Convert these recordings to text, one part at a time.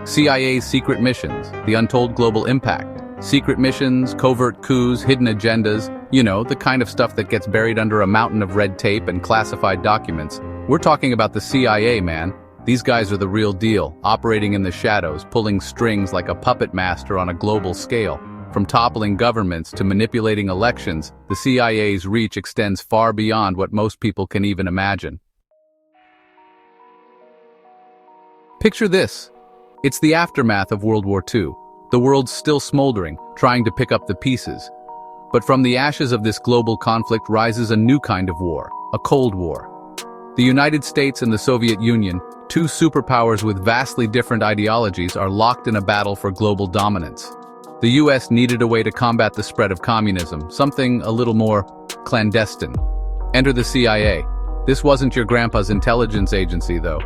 CIA's secret missions, the untold global impact. Secret missions, covert coups, hidden agendas, you know, the kind of stuff that gets buried under a mountain of red tape and classified documents. We're talking about the CIA, man. These guys are the real deal, operating in the shadows, pulling strings like a puppet master on a global scale. From toppling governments to manipulating elections, the CIA's reach extends far beyond what most people can even imagine. Picture this. It's the aftermath of World War II. The world's still smoldering, trying to pick up the pieces. But from the ashes of this global conflict rises a new kind of war, a Cold War. The United States and the Soviet Union, two superpowers with vastly different ideologies, are locked in a battle for global dominance. The US needed a way to combat the spread of communism, something a little more clandestine. Enter the CIA. This wasn't your grandpa's intelligence agency, though.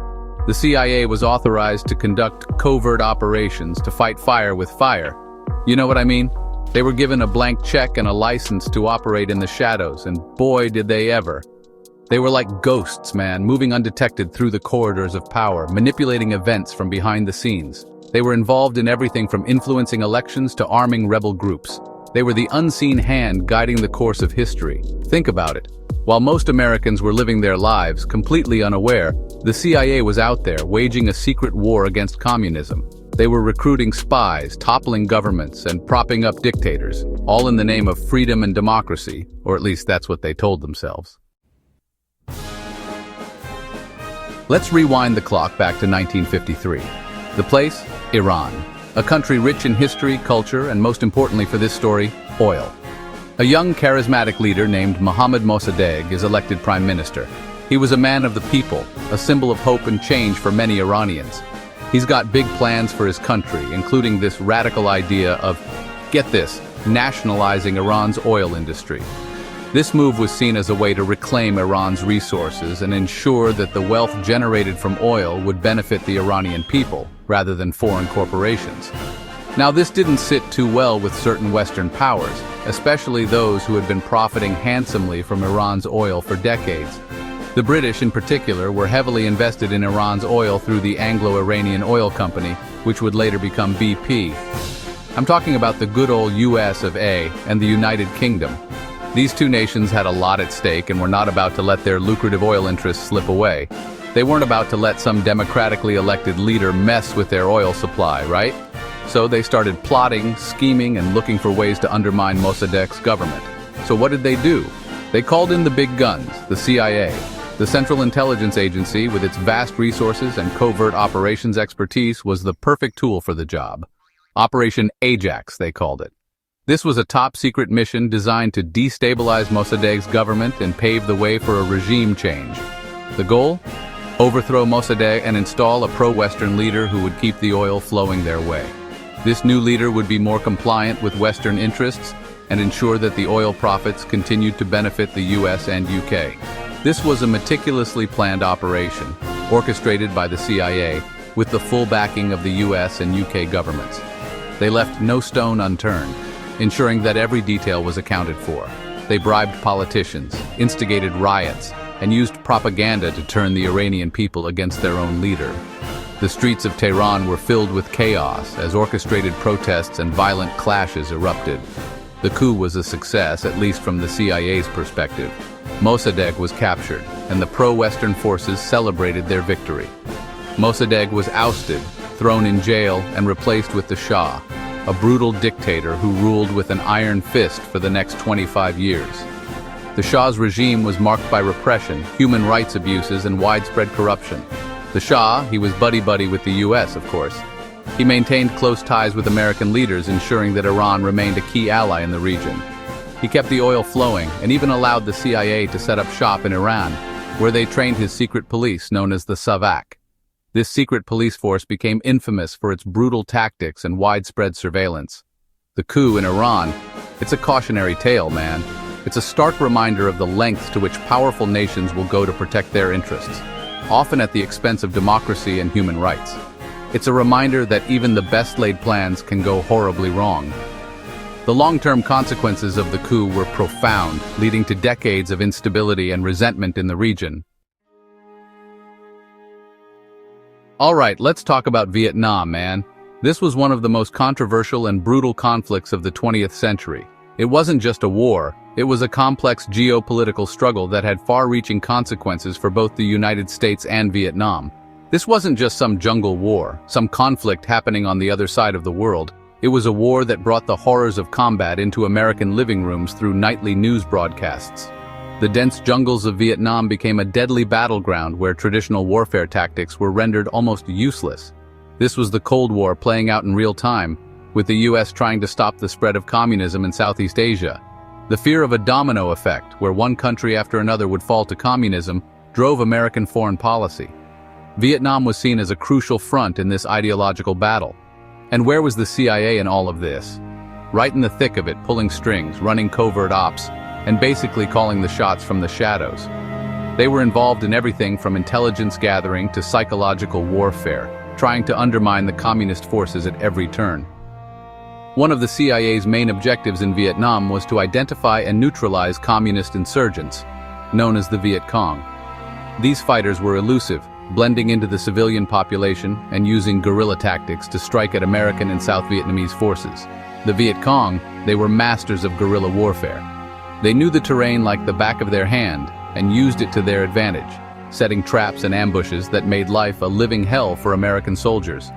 The CIA was authorized to conduct covert operations to fight fire with fire. You know what I mean? They were given a blank check and a license to operate in the shadows, and boy did they ever. They were like ghosts, man, moving undetected through the corridors of power, manipulating events from behind the scenes. They were involved in everything from influencing elections to arming rebel groups. They were the unseen hand guiding the course of history. Think about it. While most Americans were living their lives completely unaware, the CIA was out there waging a secret war against communism. They were recruiting spies, toppling governments, and propping up dictators, all in the name of freedom and democracy, or at least that's what they told themselves. Let's rewind the clock back to 1953. The place? Iran. A country rich in history, culture, and most importantly for this story, oil. A young, charismatic leader named Mohammad Mossadegh is elected prime minister. He was a man of the people, a symbol of hope and change for many Iranians. He's got big plans for his country, including this radical idea of, get this, nationalizing Iran's oil industry. This move was seen as a way to reclaim Iran's resources and ensure that the wealth generated from oil would benefit the Iranian people, rather than foreign corporations. Now, this didn't sit too well with certain Western powers, especially those who had been profiting handsomely from Iran's oil for decades. The British, in particular, were heavily invested in Iran's oil through the Anglo-Iranian Oil Company, which would later become BP. I'm talking about the good old US of A and the United Kingdom. These two nations had a lot at stake and were not about to let their lucrative oil interests slip away. They weren't about to let some democratically elected leader mess with their oil supply, right? So they started plotting, scheming, and looking for ways to undermine Mossadegh's government. So what did they do? They called in the big guns, the CIA. The Central Intelligence Agency, with its vast resources and covert operations expertise, was the perfect tool for the job. Operation Ajax, they called it. This was a top-secret mission designed to destabilize Mossadegh's government and pave the way for a regime change. The goal? Overthrow Mossadegh and install a pro-Western leader who would keep the oil flowing their way. This new leader would be more compliant with Western interests and ensure that the oil profits continued to benefit the US and UK. This was a meticulously planned operation, orchestrated by the CIA, with the full backing of the US and UK governments. They left no stone unturned, ensuring that every detail was accounted for. They bribed politicians, instigated riots, and used propaganda to turn the Iranian people against their own leader. The streets of Tehran were filled with chaos as orchestrated protests and violent clashes erupted. The coup was a success, at least from the CIA's perspective. Mossadegh was captured, and the pro-Western forces celebrated their victory. Mossadegh was ousted, thrown in jail, and replaced with the Shah, a brutal dictator who ruled with an iron fist for the next 25 years. The Shah's regime was marked by repression, human rights abuses, and widespread corruption. The Shah, he was buddy-buddy with the US, of course. He maintained close ties with American leaders, ensuring that Iran remained a key ally in the region. He kept the oil flowing and even allowed the CIA to set up shop in Iran, where they trained his secret police known as the Savak. This secret police force became infamous for its brutal tactics and widespread surveillance. The coup in Iran, it's a cautionary tale, man. It's a stark reminder of the lengths to which powerful nations will go to protect their interests, often at the expense of democracy and human rights. It's a reminder that even the best-laid plans can go horribly wrong. The long-term consequences of the coup were profound, leading to decades of instability and resentment in the region. Alright, let's talk about Vietnam, man. This was one of the most controversial and brutal conflicts of the 20th century. It wasn't just a war, it was a complex geopolitical struggle that had far-reaching consequences for both the United States and Vietnam. This wasn't just some jungle war, some conflict happening on the other side of the world. It was a war that brought the horrors of combat into American living rooms through nightly news broadcasts. The dense jungles of Vietnam became a deadly battleground where traditional warfare tactics were rendered almost useless. This was the Cold War playing out in real time, with the US trying to stop the spread of communism in Southeast Asia. The fear of a domino effect, where one country after another would fall to communism, drove American foreign policy. Vietnam was seen as a crucial front in this ideological battle. And where was the CIA in all of this? Right in the thick of it, pulling strings, running covert ops, and basically calling the shots from the shadows. They were involved in everything from intelligence gathering to psychological warfare, trying to undermine the communist forces at every turn. One of the CIA's main objectives in Vietnam was to identify and neutralize communist insurgents, known as the Viet Cong. These fighters were elusive, blending into the civilian population and using guerrilla tactics to strike at American and South Vietnamese forces. The Viet Cong, they were masters of guerrilla warfare. They knew the terrain like the back of their hand and used it to their advantage, setting traps and ambushes that made life a living hell for American soldiers.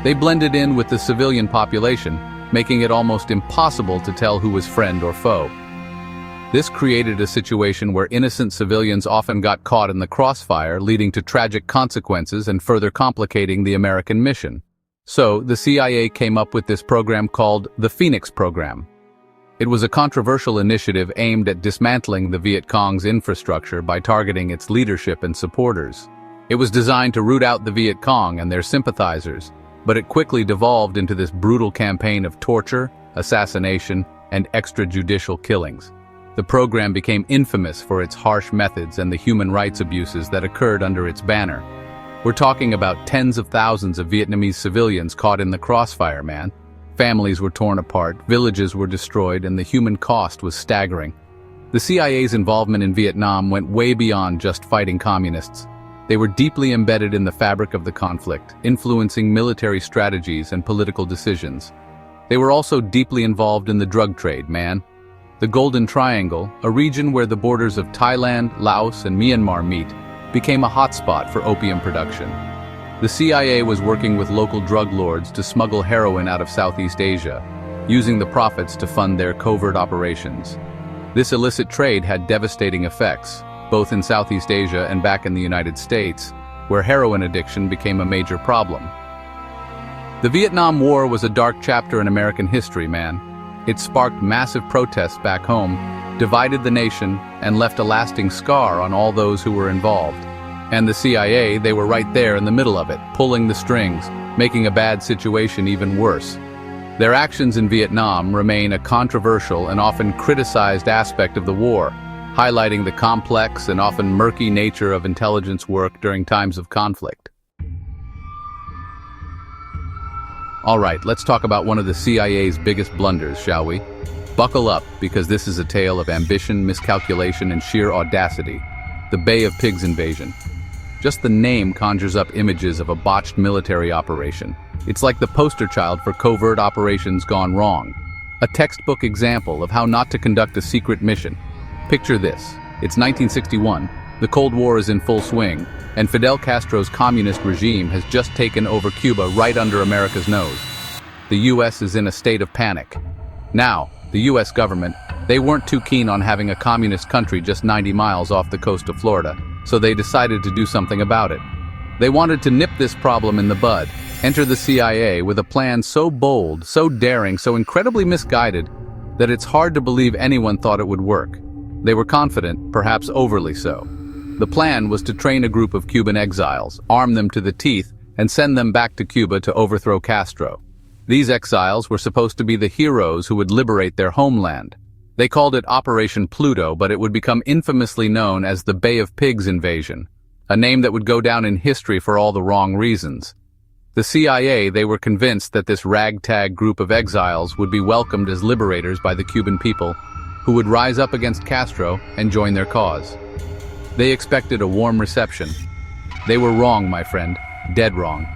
They blended in with the civilian population, making it almost impossible to tell who was friend or foe. This created a situation where innocent civilians often got caught in the crossfire, leading to tragic consequences and further complicating the American mission. So, the CIA came up with this program called the Phoenix Program. It was a controversial initiative aimed at dismantling the Viet Cong's infrastructure by targeting its leadership and supporters. It was designed to root out the Viet Cong and their sympathizers, but it quickly devolved into this brutal campaign of torture, assassination, and extrajudicial killings. The program became infamous for its harsh methods and the human rights abuses that occurred under its banner. We're talking about tens of thousands of Vietnamese civilians caught in the crossfire, man. Families were torn apart, villages were destroyed, and the human cost was staggering. The CIA's involvement in Vietnam went way beyond just fighting communists. They were deeply embedded in the fabric of the conflict, influencing military strategies and political decisions. They were also deeply involved in the drug trade, man. The Golden Triangle, a region where the borders of Thailand, Laos, and Myanmar meet, became a hotspot for opium production. The CIA was working with local drug lords to smuggle heroin out of Southeast Asia, using the profits to fund their covert operations. This illicit trade had devastating effects, both in Southeast Asia and back in the United States, where heroin addiction became a major problem. The Vietnam War was a dark chapter in American history, man. It sparked massive protests back home, divided the nation, and left a lasting scar on all those who were involved. And the CIA, they were right there in the middle of it, pulling the strings, making a bad situation even worse. Their actions in Vietnam remain a controversial and often criticized aspect of the war, highlighting the complex and often murky nature of intelligence work during times of conflict. Alright, let's talk about one of the CIA's biggest blunders, shall we? Buckle up, because this is a tale of ambition, miscalculation, and sheer audacity. The Bay of Pigs invasion. Just the name conjures up images of a botched military operation. It's like the poster child for covert operations gone wrong. A textbook example of how not to conduct a secret mission. Picture this. It's 1961, the Cold War is in full swing, and Fidel Castro's communist regime has just taken over Cuba right under America's nose. The US is in a state of panic. Now, the US government, they weren't too keen on having a communist country just 90 miles off the coast of Florida, so they decided to do something about it. They wanted to nip this problem in the bud, enter the CIA with a plan so bold, so daring, so incredibly misguided, that it's hard to believe anyone thought it would work. They were confident, perhaps overly so. The plan was to train a group of Cuban exiles, arm them to the teeth, and send them back to Cuba to overthrow Castro. These exiles were supposed to be the heroes who would liberate their homeland. They called it Operation Pluto, but it would become infamously known as the Bay of Pigs invasion, a name that would go down in history for all the wrong reasons. The CIA, they were convinced that this ragtag group of exiles would be welcomed as liberators by the Cuban people, who would rise up against Castro and join their cause. They expected a warm reception. They were wrong, my friend. Dead wrong.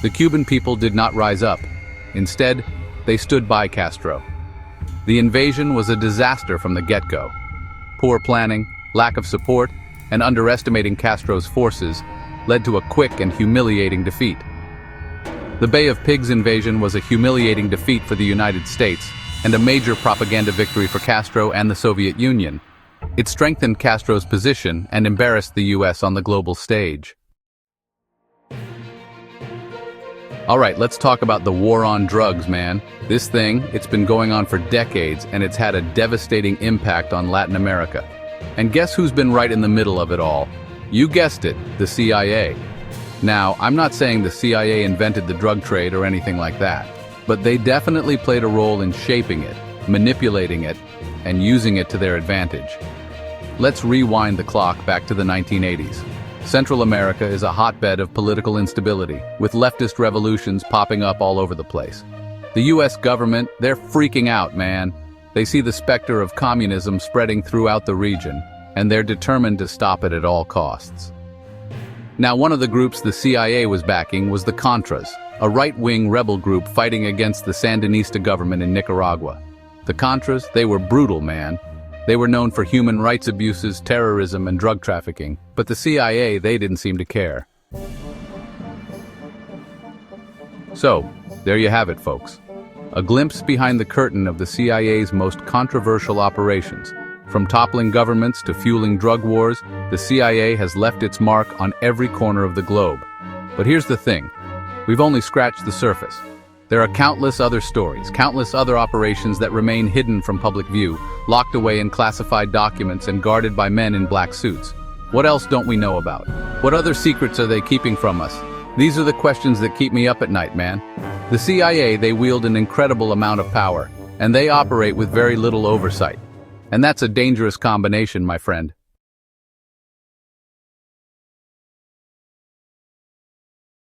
The Cuban people did not rise up. Instead, they stood by Castro. The invasion was a disaster from the get-go. Poor planning, lack of support, and underestimating Castro's forces led to a quick and humiliating defeat. The Bay of Pigs invasion was a humiliating defeat for the United States and a major propaganda victory for Castro and the Soviet Union. It strengthened Castro's position and embarrassed the US on the global stage. All right, let's talk about the war on drugs, man. This thing, it's been going on for decades, and it's had a devastating impact on Latin America. And guess who's been right in the middle of it all? You guessed it, the CIA. Now, I'm not saying the CIA invented the drug trade or anything like that, but they definitely played a role in shaping it, manipulating it, and using it to their advantage. Let's rewind the clock back to the 1980s. Central America is a hotbed of political instability, with leftist revolutions popping up all over the place. The US government, they're freaking out, man. They see the specter of communism spreading throughout the region, and they're determined to stop it at all costs. Now, one of the groups the CIA was backing was the Contras, a right-wing rebel group fighting against the Sandinista government in Nicaragua. The Contras, they were brutal, man. They were known for human rights abuses, terrorism, and drug trafficking, but the CIA, they didn't seem to care. So, there you have it, folks. A glimpse behind the curtain of the CIA's most controversial operations. From toppling governments to fueling drug wars, the CIA has left its mark on every corner of the globe. But here's the thing. We've only scratched the surface. There are countless other stories, countless other operations that remain hidden from public view, locked away in classified documents and guarded by men in black suits. What else don't we know about? What other secrets are they keeping from us? These are the questions that keep me up at night, man. The CIA, they wield an incredible amount of power, and they operate with very little oversight. And that's a dangerous combination, my friend.